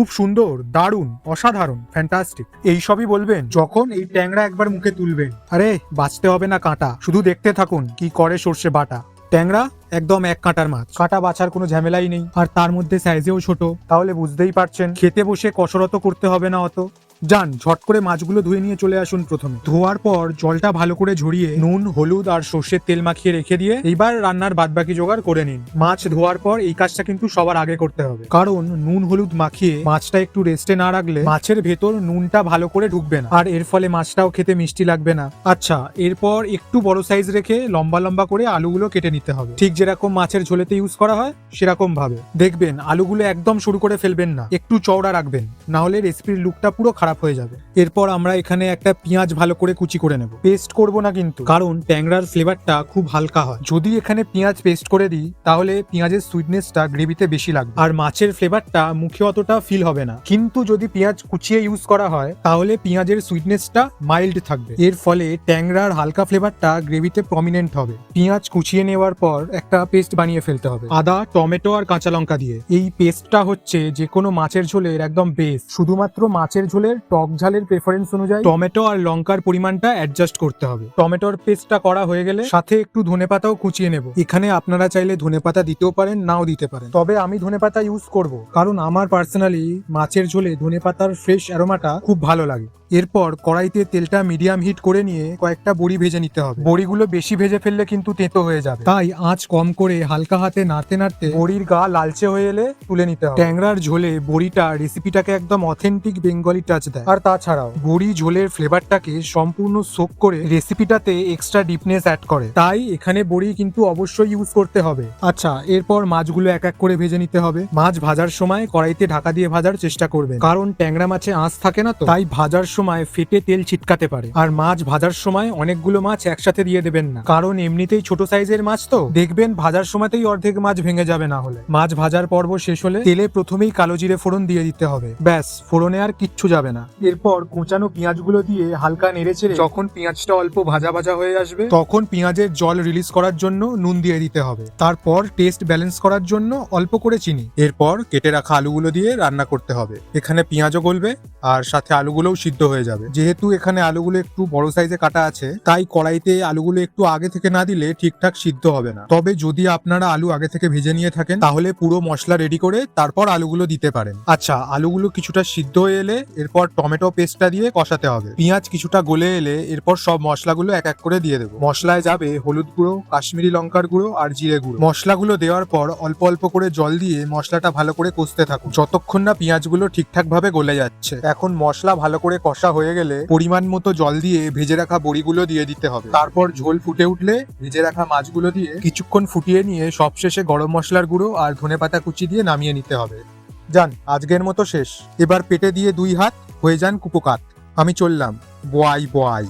খুব সুন্দর, দারুণ, অসাধারণ, ফ্যান্টাস্টিক এইসবই বলবেন যখন এই ট্যাংরা একবার মুখে তুলবেন। আরে বাঁচতে হবে না কাঁটা, শুধু দেখতে থাকুন কি করে সর্ষে বাটা। ট্যাংরা একদম এক কাঁটার মাছ, কাঁটা বাছার কোনো ঝামেলাই নেই, আর তার মধ্যে সাইজেও ছোট। তাহলে বুঝতেই পারছেন খেতে বসে কসরত করতে হবে না অত। যান ঝট করে মাছগুলো ধুয়ে নিয়ে চলে আসুন। প্রথমে ধোয়ার পর জলটা ভালো করে ঝরিয়ে নুন, হলুদ আর সর্ষের তেল মাখিয়ে রেখে দিয়ে এইবার রান্নার বাদবাকি জোগাড় করে নিন। মাছ ধোয়ার পর এই কাজটা কিন্তু সবার আগে করতে হবে, কারণ নুন হলুদ মাখিয়ে মাছটা একটু রেস্টে না রাখলে মাছের ভেতর নুনটা ভালো করে ঢুকবে না, আর এর ফলে মাছটাও খেতে মিষ্টি লাগবে না। আচ্ছা, এরপর একটু বড় সাইজ রেখে লম্বা লম্বা করে আলুগুলো কেটে নিতে হবে, ঠিক যেরকম মাছের ঝোলেতে ইউজ করা হয় সেরকম ভাবে। দেখবেন আলুগুলো একদম শুরু করে ফেলবেন না, একটু চওড়া রাখবেন, না হলে রেসিপির লুকটা পুরো খারাপ হয়ে যাবে। এরপর আমরা এখানে একটা পেঁয়াজ ভালো করে কুচি করে নেব, পেস্ট করব না কিন্তু, কারণ ট্যাংরার ফ্লেভারটা খুব হালকা হয়। যদি এখানে পেঁয়াজ পেস্ট করে দিই তাহলে পেঁয়াজের সুইটনেসটা গ্রেভিতে বেশি লাগবে, আর মাছের ফ্লেভারটা মুখে অতটা ফিল হবে না। কিন্তু যদি পেঁয়াজ কুচিয়ে ইউজ করা হয় তাহলে পেঁয়াজের সুইটনেসটা মাইল্ড থাকবে, এর ফলে ট্যাংরার হালকা ফ্লেভারটা গ্রেভিতে প্রমিনেন্ট হবে। পেঁয়াজ কুচিয়ে নেওয়ার পর একটা পেস্ট বানিয়ে ফেলতে হবে আদা, টমেটো আর কাঁচা লঙ্কা দিয়ে। এই পেস্টটা হচ্ছে যে কোনো মাছের ঝোলের একদম বেস্ট। শুধুমাত্র মাছের ঝোলের টক ঝালের প্রেফারেন্স অনুযায়ী টমেটো আর লঙ্কার পরিমাণটা অ্যাডজাস্ট করতে হবে। টমেটোর পেস্টটা করা হয়ে গেলে সাথে একটু ধনেপাতাও কুচিয়ে নেব। এখানে আপনারা চাইলে ধনেপাতা দিতেও পারেন, নাও দিতে পারেন, তবে আমি ধনেপাতা ইউজ করব, কারণ আমার পার্সোনালি মাছের ঝোলে ধনেপাতার ফ্রেশ অ্যারোমাটা খুব ভালো লাগে। এরপর কড়াইতে তেলটা মিডিয়াম হিট করে নিয়ে কয়েকটা বড়ি ভেজে নিতে হবে। বড়িগুলো বেশি ভেজে ফেললে কিন্তু তেতো হয়ে যাবে, তাই আঁচ কম করে হালকা হাতে নাড়তে নাড়তে বড়ির গা লালচে হয়ে এলে তুলে নিতে হবে। ট্যাংরার ঝোলে বড়িটা রেসিপিটাকে একদম অথেন্টিক বেঙ্গলি টাচ দেয়, আর তাছাড়াও বড়ি ঝোলের ফ্লেভারটাকে সম্পূর্ণ সোক করে রেসিপিটাতে এক্সট্রা ডিপনেস অ্যাড করে, তাই এখানে বড়ি কিন্তু অবশ্যই ইউজ করতে হবে। আচ্ছা, এরপর মাছগুলো এক এক করে ভেজে নিতে হবে। মাছ ভাজার সময় কড়াইতে ঢাকা দিয়ে ভাজার চেষ্টা করবেন, কারণ ট্যাংরা মাছে আঁচ থাকে না, তো তাই ভাজার সময় ফেটে তেল ছিটকাতে পারে। আর মাছ ভাজার সময় অনেকগুলো মাছ একসাথে দিয়ে দেবেন না, কারণ এমনিতেই ছোট সাইজের মাছ তো, দেখবেন ভাজার সময়তেই অর্ধেক মাছ ভেঙে যাবে। না হলে মাছ ভাজার পর্ব শেষ হলে তেলে প্রথমেই কালো জিরে ফোড়ন দিয়ে দিতে হবে, ব্যাস, ফোড়নে আর কিচ্ছু যাবে না। এরপর কোঁচানো পেঁয়াজগুলো দিয়ে হালকা নেড়েচেড়ে যখন পেঁয়াজটা অল্প ভাজা ভাজা হয়ে আসবে তখন পেঁয়াজের জল রিলিজ করার জন্য নুন দিয়ে দিতে হবে, তারপর টেস্ট ব্যালেন্স করার জন্য অল্প করে চিনি। এরপর কেটে রাখা আলুগুলো দিয়ে রান্না করতে হবে। এখানে পেঁয়াজও গলবে আর সাথে আলুগুলোও সিদ্ধ হয়ে যাবে। যেহেতু এখানে আলুগুলো একটু বড় সাইজে কাটা আছে, তাই কড়াইতে আলুগুলো একটু আগে থেকে না দিলে ঠিকঠাক সিদ্ধ হবে না। তবে যদি আপনারা আলু আগে থেকে ভেজে নিয়ে থাকেন তাহলে পুরো মশলা রেডি করে তারপর আলুগুলো দিতে পারেন। আচ্ছা, আলুগুলো কিছুটা সিদ্ধ হয়ে এলে এরপর টমেটো পেস্টটা দিয়ে কষাতে হবে। পেঁয়াজ কিছুটা গলে এলে এরপর সব মশলাগুলো এক এক করে দিয়ে দেবো। মশলায় যাবে হলুদ গুঁড়ো, কাশ্মীরি লঙ্কার গুঁড়ো আর জিরে গুঁড়ো। মশলাগুলো দেওয়ার পর অল্প অল্প করে জল দিয়ে মশলাটা ভালো করে কষতে থাকুন যতক্ষণ না পেঁয়াজগুলো ঠিকঠাক ভাবে গলে যাচ্ছে। এখন মশলা ভালো করে কষা হয়ে গেলে পরিমাণ মতো জল দিয়ে ভেজে রাখা বড়িগুলো দিয়ে দিতে হবে। তারপর ঝোল ফুটে উঠলে ভেজে রাখা মাছগুলো দিয়ে কিছুক্ষণ ফুটিয়ে নিয়ে সবশেষে গরম মশলার গুঁড়ো আর ধনেপাতা কুচি দিয়ে নামিয়ে নিতে হবে। যান, আজকের মতো শেষ। এবার পেটে দিয়ে 2 হাত হয়ে যান কুপোকাত। আমি চললাম। বয় বয়।